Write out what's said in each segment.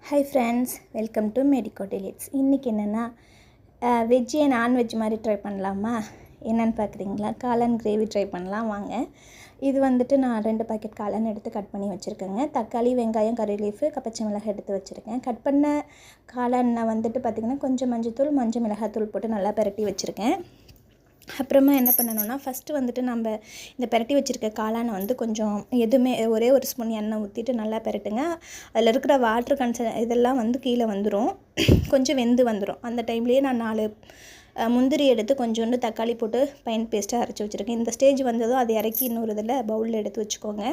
Hi friends, welcome to medico delights. இன்றைக்கி என்னென்னா veg non veg மாதிரி ட்ரை பண்ணலாமா? என்னென்னு பார்க்குறீங்களா? காளான் கிரேவி ட்ரை பண்ணலாம் வாங்க. இது வந்துட்டு நான் 2 பாக்கெட் காளான் எடுத்து கட் பண்ணி வச்சுருக்கேங்க. தக்காளி, வெங்காயம், கறி லீஃபு, பச்சை மிளகாய் எடுத்து வச்சுருக்கேன். கட் பண்ண காளானில் வந்துட்டு பார்த்திங்கன்னா கொஞ்சம் மஞ்சள் மிளகாத்தூள் போட்டு நல்லா பரட்டி வச்சுருக்கேன். அப்புறமா என்ன பண்ணணும்னா, ஃபஸ்ட்டு வந்துட்டு நம்ம இந்த பரட்டி வச்சுருக்க காளானை வந்து கொஞ்சம் ஒரே ஒரு ஸ்பூன் எண்ணெய் ஊற்றிட்டு நல்லா பரட்டுங்க. அதில் இருக்கிற வாட்டர் இதெல்லாம் வந்து கீழே வந்துடும், கொஞ்சம் வெந்து வந்துடும். அந்த டைம்லேயே நான் 4 முந்திரி எடுத்து கொஞ்சோண்டு தக்காளி போட்டு பைன் பேஸ்ட்டாக அரைச்சி வச்சுருக்கேன். இந்த ஸ்டேஜ் வந்ததும் அதை இறக்கி இன்னொரு இதில் பவுலில் எடுத்து வச்சுக்கோங்க.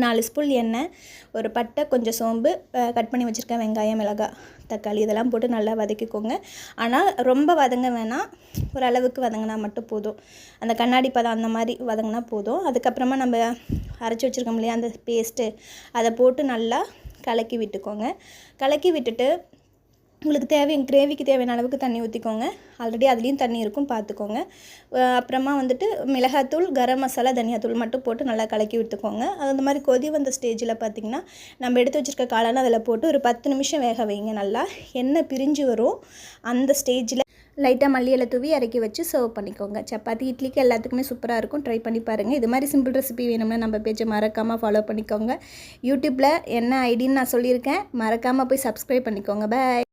4 ஸ்பூன் எண்ணெய், ஒரு பட்டை, கொஞ்சம் சோம்பு, கட் பண்ணி வச்சுருக்கேன் வெங்காயம், மிளகாய், தக்காளி இதெல்லாம் போட்டு நல்லா வதக்கிக்கோங்க. ஆனால் ரொம்ப வதங்க வேணாம், ஓரளவுக்கு வதங்கினா மட்டும் போதும். அந்த கண்ணாடி பதம் அந்த மாதிரி வதங்கினா போதும். அதுக்கப்புறமா நம்ம அரைச்சி வச்சுருக்கோம் இல்லையா, அந்த பேஸ்ட்டு அதை போட்டு நல்லா கலக்கி விட்டுக்கோங்க. கலக்கி விட்டுட்டு உங்களுக்கு கிரேவிக்கு தேவையான அளவுக்கு தண்ணி ஊற்றிக்கோங்க. ஆல்ரெடி அதுலேயும் தண்ணி இருக்கும், பார்த்துக்கோங்க. அப்புறமா வந்துட்டு மிளகாத்தூள், கரம் மசாலா, தனியாத்தூள் மட்டும் போட்டு நல்லா கலக்கி விட்டுக்கோங்க. அந்த மாதிரி கொதி வந்த ஸ்டேஜில் பார்த்திங்கன்னா நம்ம எடுத்து வச்சுருக்க காளானை அதில் போட்டு ஒரு 10 நிமிஷம் வேக வைங்க. நல்லா எண்ணெய் பிரிஞ்சு வரும். அந்த ஸ்டேஜில் லைட்டாக மல்லி இலை தூவி இறக்கி வச்சு சர்வ் பண்ணிக்கோங்க. சப்பாத்தி, இட்லிக்கு எல்லாத்துக்குமே சூப்பராக இருக்கும். ட்ரை பண்ணி பாருங்கள். இது மாதிரி சிம்பிள் ரெசிபி வேணும்னா நம்ம பேஜை மறக்காமல் ஃபாலோ பண்ணிக்கோங்க. யூடியூப்பில் என்ன ஐடின்னு நான் சொல்லியிருக்கேன், மறக்காமல் போய் சப்ஸ்கிரைப் பண்ணிக்கோங்க. பாய்.